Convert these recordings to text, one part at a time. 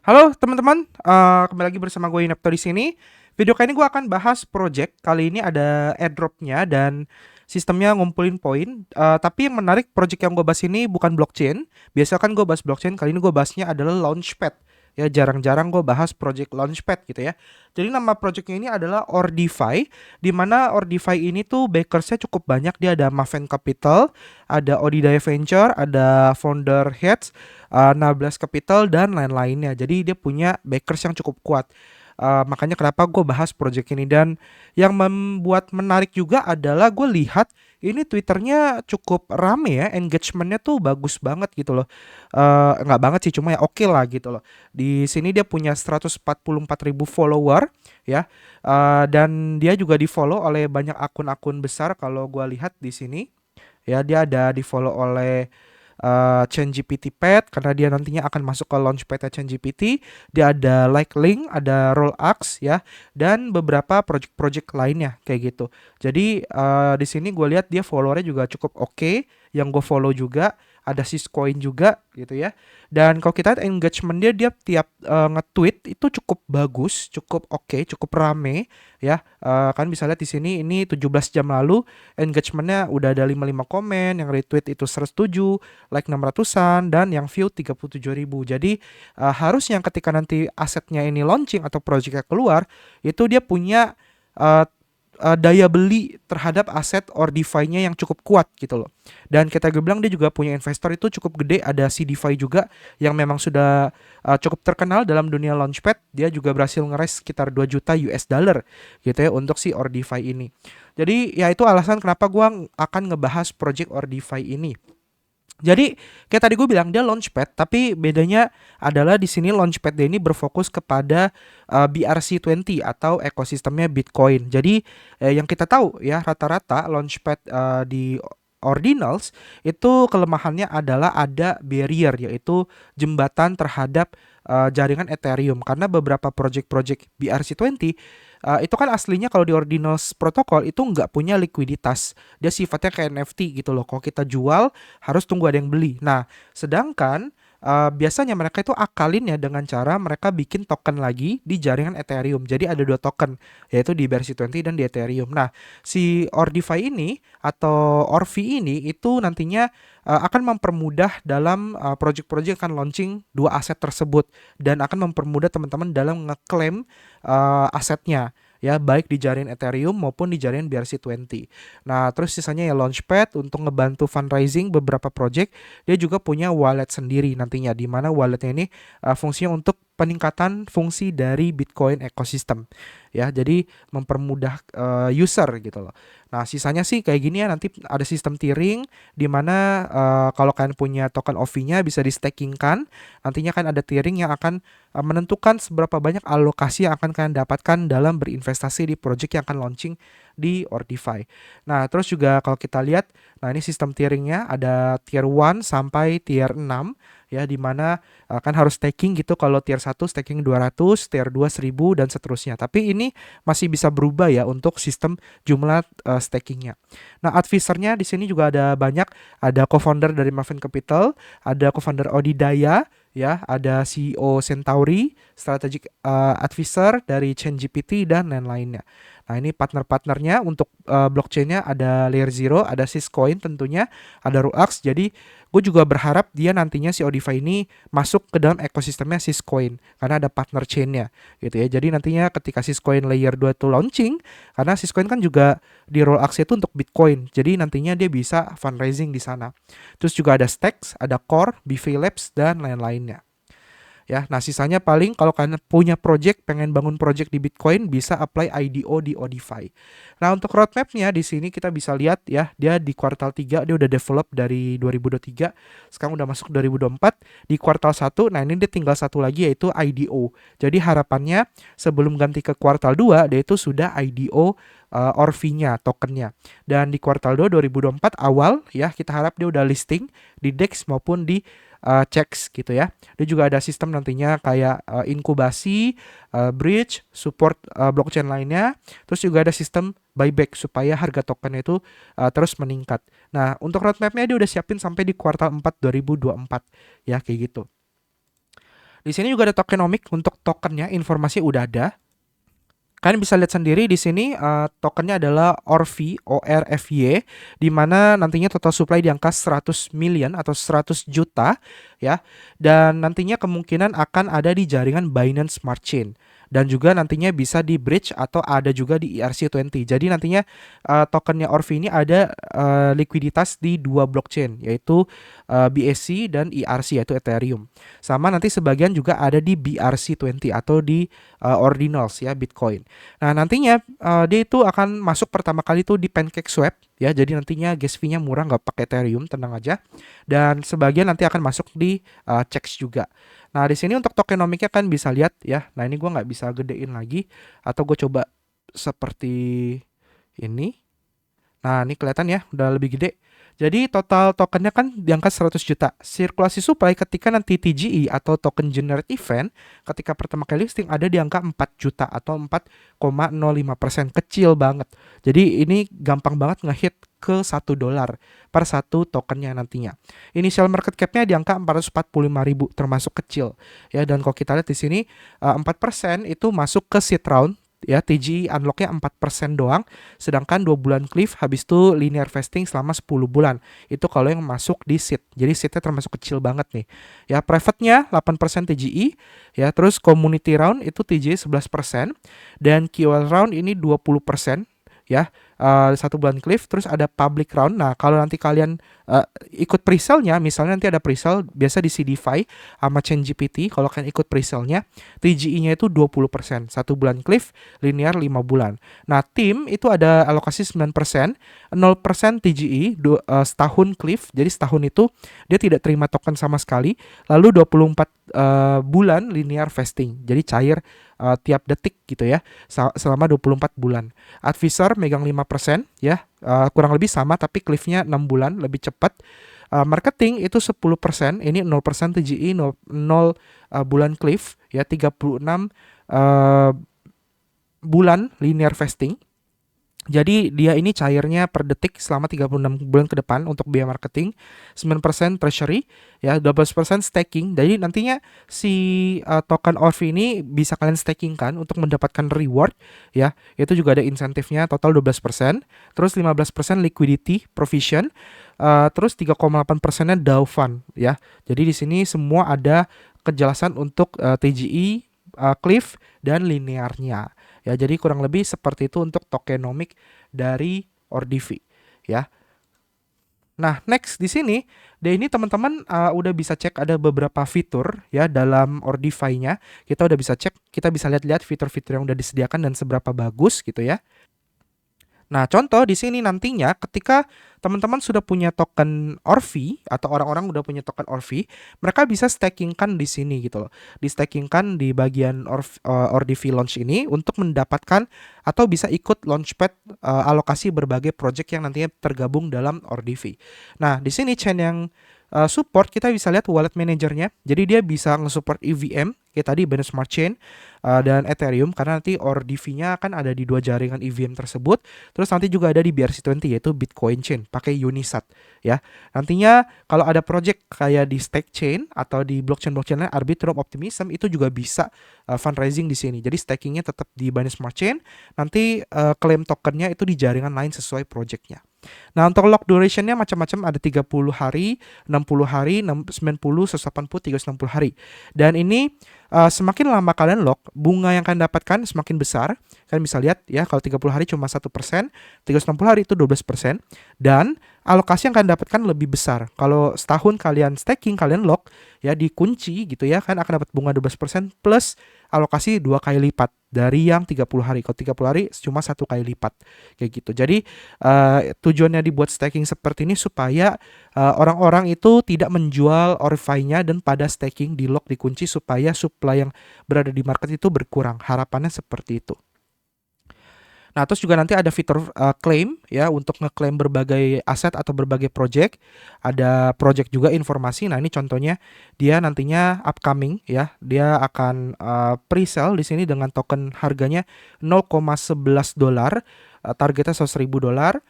Halo teman-teman, kembali lagi bersama gue Inapto di sini. Video kali ini gue akan bahas project. Kali ini ada airdropnya dan sistemnya ngumpulin poin. Tapi yang menarik project yang gue bahas ini bukan blockchain. Biasa kan gue bahas blockchain, kali ini gue bahasnya adalah Launchpad. Ya jarang-jarang gue bahas project Launchpad gitu ya. Jadi nama projectnya ini adalah Ordify, di mana Ordify ini tuh backersnya cukup banyak. Dia ada Maven Capital, ada Odidaya Venture, ada Founder Heads, Nablas Capital dan lain-lainnya. Jadi dia punya backers yang cukup kuat. Makanya kenapa gue bahas project ini, dan yang membuat menarik juga adalah gue lihat ini Twitternya cukup rame ya, engagementnya tuh bagus banget gitu loh. Nggak banget sih, cuma ya oke lah gitu loh. Di sini dia punya 144.000 follower ya. Dan dia juga di follow oleh banyak akun-akun besar kalau gue lihat di sini. Ya, dia ada di follow oleh ChatGPT Pad karena dia nantinya akan masuk ke launchpad ChatGPT. Dia ada Like Link, ada Rollax ya, dan beberapa project-project lainnya kayak gitu. Jadi di sini gue lihat dia followernya juga cukup oke. Yang gue follow juga ada Syscoin juga gitu ya. Dan kalau kita lihat engagement dia tiap nge-tweet itu cukup bagus, cukup oke, cukup rame ya. Kan bisa lihat di sini ini 17 jam lalu engagementnya udah ada 55 komen, yang retweet itu 107, like 600-an, dan yang view 37.000. Jadi harusnya ketika nanti asetnya ini launching atau projectnya keluar, itu dia punya uh, daya beli terhadap aset or DeFi-nya yang cukup kuat gitu loh. Dan kita bilang dia juga punya investor itu cukup gede, ada si DeFi juga yang memang sudah cukup terkenal dalam dunia launchpad. Dia juga berhasil ngeres sekitar 2 juta US dollar gitu ya untuk si Ordify ini. Jadi ya itu alasan kenapa gua akan ngebahas project Ordify ini. Jadi kayak tadi gue bilang dia launchpad, tapi bedanya adalah di sini launchpad dia ini berfokus kepada BRC20 atau ekosistemnya Bitcoin. Jadi yang kita tahu ya rata-rata launchpad di Ordinals itu kelemahannya adalah ada barrier, yaitu jembatan terhadap jaringan Ethereum, karena beberapa project-project BRC20 itu kan aslinya kalau di Ordinals protokol itu nggak punya likuiditas. Dia sifatnya kayak NFT gitu loh. Kalau kita jual harus tunggu ada yang beli. Nah, sedangkan biasanya mereka itu akalin ya dengan cara mereka bikin token lagi di jaringan Ethereum. Jadi ada dua token, yaitu di BRC20 dan di Ethereum. Nah, si Ordify ini atau Orvi ini itu nantinya akan mempermudah dalam project-project akan launching dua aset tersebut, dan akan mempermudah teman-teman dalam ngeklaim asetnya ya, baik di jaringan Ethereum maupun di jaringan BRC20. Nah, terus sisanya ya Launchpad untuk ngebantu fundraising beberapa project. Dia juga punya wallet sendiri nantinya, di mana walletnya ini fungsinya untuk peningkatan fungsi dari Bitcoin ecosystem. Ya, jadi mempermudah user gitu loh. Nah, sisanya sih kayak gini ya, nanti ada sistem tiering di mana kalau kalian punya token OV-nya bisa di-stackingkan. Nantinya kan ada tiering yang akan menentukan seberapa banyak alokasi yang akan kalian dapatkan dalam berinvestasi di project yang akan launching di Ordify. Nah, terus juga kalau kita lihat, nah ini sistem tieringnya ada tier 1 sampai tier 6 ya, di mana kan harus staking gitu. Kalau tier 1 staking 200, tier 2 1000 dan seterusnya. Tapi ini masih bisa berubah ya untuk sistem jumlah stakingnya. Nah, advisernya di sini juga ada banyak, ada co-founder dari Maven Capital, ada co-founder Odidaya, ya, ada CEO Centauri, strategic advisor dari ChainGPT dan lain-lainnya. Nah, ini partner-partnernya untuk blockchainnya ada Layer Zero, ada Syscoin tentunya, ada Ruax. Jadi gue juga berharap dia nantinya si Odify ini masuk ke dalam ekosistemnya Syscoin karena ada partner chainnya gitu ya. Jadi nantinya ketika Syscoin Layer 2 itu launching, karena Syscoin kan juga di Rollax itu untuk Bitcoin. Jadi nantinya dia bisa fundraising di sana. Terus juga ada Stacks, ada Core, BV Labs, dan lain-lainnya. Ya, nah sisanya paling kalau kalian punya project, pengen bangun project di Bitcoin, bisa apply IDO di Odify. Nah, untuk roadmapnya di sini kita bisa lihat ya, dia di kuartal 3 dia udah develop dari 2023, sekarang udah masuk 2024, di kuartal 1, nah ini dia tinggal satu lagi yaitu IDO. Jadi harapannya sebelum ganti ke kuartal 2, dia itu sudah IDO Orvi-nya, tokennya. Dan di kuartal 2 2024 awal ya, kita harap dia udah listing di DEX maupun di checks gitu ya. Dia juga ada sistem nantinya kayak inkubasi, bridge, support blockchain lainnya. Terus juga ada sistem buyback supaya harga token itu terus meningkat. Nah, untuk roadmapnya dia udah siapin sampai di kuartal 4 2024 ya, kayak gitu. Di sini juga ada tokenomic untuk tokennya, informasi udah ada. Kalian bisa lihat sendiri di sini tokennya adalah ORFY, ORFY, di mana nantinya total supply di angka 100 million atau 100 juta ya. Dan nantinya kemungkinan akan ada di jaringan Binance Smart Chain. Dan juga nantinya bisa di bridge atau ada juga di ERC20. Jadi nantinya tokennya ORFY ini ada likuiditas di dua blockchain, yaitu BSC dan ERC, yaitu Ethereum. Sama nanti sebagian juga ada di BRC20 atau di ordinals ya, Bitcoin. Nah, nantinya dia itu akan masuk pertama kali tuh di PancakeSwap ya. Jadi nantinya gas fee-nya murah, nggak pakai Ethereum, tenang aja. Dan sebagian nanti akan masuk di Chex juga. Nah, di sini untuk tokenomicnya kan bisa lihat ya. Nah, ini gua nggak bisa gedein lagi atau gue coba seperti ini. Nah, ini kelihatan ya, udah lebih gede. Jadi total tokennya kan di angka 100 juta. Sirkulasi supply ketika nanti TGE atau token generate event ketika pertama kali listing ada di angka 4 juta atau 4,05%, kecil banget. Jadi ini gampang banget ngehit ke $1 per satu tokennya nantinya. Initial market cap-nya di angka 445.000, termasuk kecil. Ya, dan kalau kita lihat di sini 4% itu masuk ke seed round. Ya, TGE unlocknya 4% doang, sedangkan 2 bulan cliff, habis itu linear vesting selama 10 bulan. Itu kalau yang masuk di seed. Jadi seednya termasuk kecil banget nih. Ya, private-nya 8% TGE, ya, terus community round itu TGE 11%, dan QL round ini 20%, ya, 1 bulan cliff, terus ada public round. Nah, kalau nanti kalian ikut pre-sale-nya, misalnya nanti ada pre-sale biasa di CDFI sama ChainGPT, kalau kalian ikut pre-sale-nya, TGE-nya itu 20%, 1 bulan cliff, linear 5 bulan. Nah, tim itu ada alokasi 9%, 0% TGE, setahun cliff, jadi setahun itu dia tidak terima token sama sekali, lalu 24 bulan linear vesting, jadi cair tiap detik gitu ya, selama 24 bulan. Advisor megang 5% ya, kurang lebih sama tapi cliff-nya 6 bulan, lebih cepat. Marketing itu 10%, ini 0% TGE, 0 bulan cliff ya, 36 bulan linear vesting. Jadi dia ini cairnya per detik selama 36 bulan ke depan untuk biaya marketing, 9% treasury, ya 12% staking. Jadi nantinya si token ORFI ini bisa kalian staking kan untuk mendapatkan reward ya. Itu juga ada insentifnya, total 12%, terus 15% liquidity provision, terus 3,8%-nya DAO fund ya. Jadi di sini semua ada kejelasan untuk TGE, cliff dan linearnya. Ya, jadi kurang lebih seperti itu untuk tokenomic dari Ordivi ya. Nah, next di sini, ini teman-teman udah bisa cek ada beberapa fitur ya dalam Ordify-nya. Kita udah bisa cek, kita bisa lihat-lihat fitur-fitur yang udah disediakan dan seberapa bagus gitu ya. Nah, contoh di sini nantinya ketika teman-teman sudah punya token ORFI atau orang-orang udah punya token ORFI, mereka bisa stakingkan di sini gitu loh. Di stakingkan di bagian Ordivi launch ini untuk mendapatkan atau bisa ikut launchpad alokasi berbagai project yang nantinya tergabung dalam Ordivi. Nah, di sini chain yang support kita bisa lihat wallet manajernya. Jadi dia bisa nge-support EVM kayak tadi Binance Smart Chain dan Ethereum, karena nanti ORDV-nya akan ada di dua jaringan EVM tersebut. Terus nanti juga ada di BRC20 yaitu Bitcoin Chain pakai Unisat ya. Nantinya kalau ada project kayak di Stake Chain atau di blockchain lain, Arbitrum, Optimism, itu juga bisa fundraising di sini. Jadi stakingnya tetap di Binance Smart Chain, nanti claim tokennya itu di jaringan lain sesuai projectnya. Nah, untuk lock duration-nya macam-macam, ada 30 hari, 60 hari, 90, 180, 360 hari. Dan ini semakin lama kalian lock, bunga yang kalian dapatkan semakin besar. Kalian bisa lihat ya, kalau 30 hari cuma 1%, 360 hari itu 12%, dan alokasi yang kalian dapatkan lebih besar. Kalau setahun kalian staking, kalian lock ya, dikunci gitu ya, kan akan dapat bunga 12% plus alokasi 2 kali lipat dari yang 30 hari. Kalau 30 hari cuma 1 kali lipat kayak gitu. Jadi tujuannya dibuat staking seperti ini supaya orang-orang itu tidak menjual ORFI-nya dan pada staking di lock, dikunci, supaya supply yang berada di market itu berkurang. Harapannya seperti itu. Nah, terus juga nanti ada fitur claim ya, untuk ngeklaim berbagai aset atau berbagai project. Ada project juga informasi. Nah, ini contohnya dia nantinya upcoming ya. Dia akan pre-sale di sini dengan token harganya $0,11, targetnya $100.000.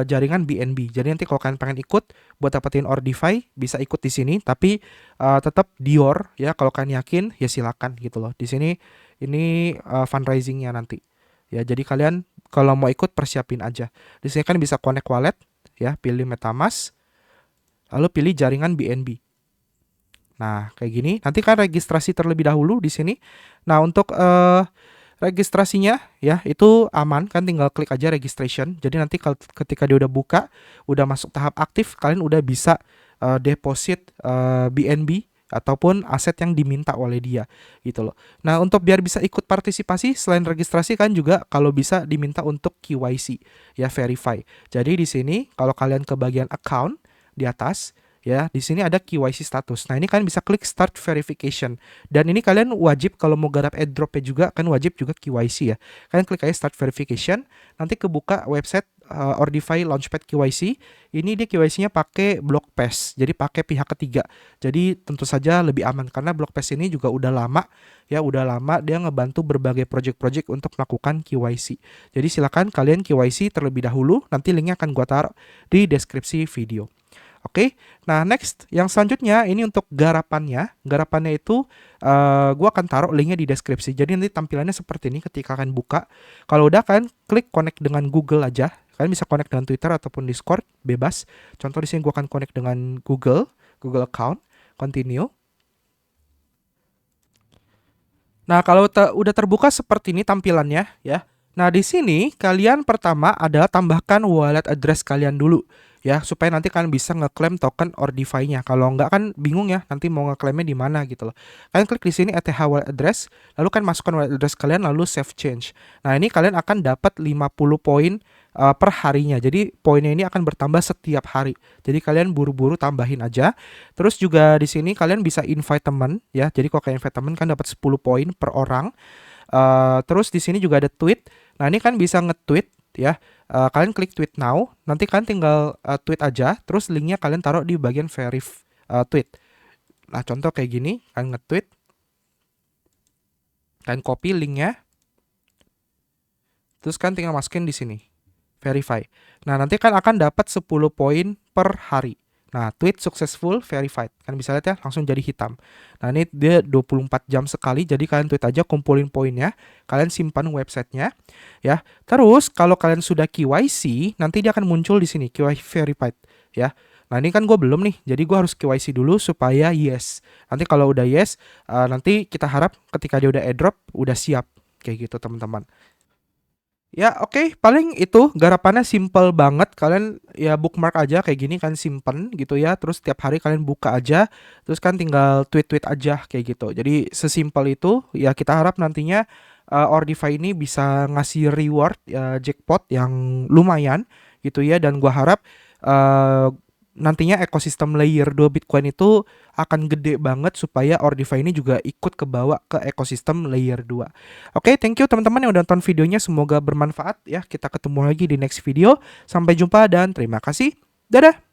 jaringan BNB. Jadi nanti kalau kalian pengen ikut buat dapetin Ordify bisa ikut di sini, tapi tetap Dior ya. Kalau kalian yakin ya silakan gitu loh. Di sini ini fundraisingnya nanti. Ya, jadi kalian kalau mau ikut persiapin aja. Di sini kan bisa connect wallet ya, pilih MetaMask, lalu pilih jaringan BNB. Nah, kayak gini. Nanti kan registrasi terlebih dahulu di sini. Nah, untuk registrasinya ya itu aman kan, tinggal klik aja registration. Jadi nanti ketika dia udah buka, udah masuk tahap aktif, kalian udah bisa deposit BNB ataupun aset yang diminta oleh dia gitu loh. Nah, untuk biar bisa ikut partisipasi selain registrasi kan juga kalau bisa diminta untuk KYC ya, verify. Jadi di sini kalau kalian ke bagian account di atas ya, di sini ada KYC status. Nah, ini kalian bisa klik start verification. Dan ini kalian wajib kalau mau garap airdropnya juga kan wajib juga KYC ya. Kalian klik aja start verification, nanti kebuka website Ordify Launchpad KYC. Ini dia KYC-nya pakai BlockPass, jadi pakai pihak ketiga. Jadi tentu saja lebih aman karena BlockPass ini juga udah lama ya, udah lama dia ngebantu berbagai project-project untuk melakukan KYC. Jadi silakan kalian KYC terlebih dahulu, nanti linknya akan gua taruh di deskripsi video. Oke, nah next yang selanjutnya ini untuk garapannya. Garapannya itu gua akan taruh linknya di deskripsi. Jadi nanti tampilannya seperti ini ketika kalian buka. Kalau udah kan klik connect dengan Google aja. Kalian bisa connect dengan Twitter ataupun Discord, bebas. Contoh di sini gua akan connect dengan Google account, continue. Nah, kalau udah terbuka seperti ini tampilannya ya. Nah, di sini kalian pertama adalah tambahkan wallet address kalian dulu ya, supaya nanti kalian bisa ngeklaim token Ordify-nya. Kalau nggak kan bingung ya, nanti mau ngeklaimnya di mana gitu loh. Kalian klik di sini ETH wallet address, lalu kan masukkan wallet address kalian lalu save change. Nah, ini kalian akan dapat 50 poin per harinya. Jadi poinnya ini akan bertambah setiap hari. Jadi kalian buru-buru tambahin aja. Terus juga di sini kalian bisa invite teman ya. Jadi kalau kalian invite teman kan dapat 10 poin per orang. Terus di sini juga ada tweet. Nah, ini kan bisa nge-tweet ya. Kalian klik tweet now, nanti kalian tinggal tweet aja, terus linknya kalian taruh di bagian verif tweet. Nah, contoh kayak gini, kalian nge-tweet, kalian copy linknya, terus kalian tinggal masukin di sini, verify. Nah, nanti kan akan dapat 10 poin per hari. Nah, tweet successful verified. Kan bisa lihat ya, langsung jadi hitam. Nah, ini dia 24 jam sekali, jadi kalian tweet aja, kumpulin poinnya, kalian simpan websitenya ya. Terus kalau kalian sudah KYC, nanti dia akan muncul di sini KYC verified ya. Nah, ini kan gue belum nih, jadi gue harus KYC dulu supaya yes. Nanti kalau udah yes, nanti kita harap ketika dia udah airdrop, udah siap kayak gitu teman-teman. Ya oke, paling itu garapannya simple banget. Kalian ya bookmark aja kayak gini kan, simpen gitu ya. Terus tiap hari kalian buka aja, terus kan tinggal tweet-tweet aja kayak gitu. Jadi sesimpel itu ya, kita harap nantinya Ordify ini bisa ngasih reward jackpot yang lumayan gitu ya. Dan gua harap uh, nantinya ekosistem layer 2 Bitcoin itu akan gede banget supaya Ordify ini juga ikut kebawa ke ekosistem layer 2. Oke, thank you teman-teman yang udah nonton videonya, semoga bermanfaat ya. Kita ketemu lagi di next video. Sampai jumpa dan terima kasih. Dadah.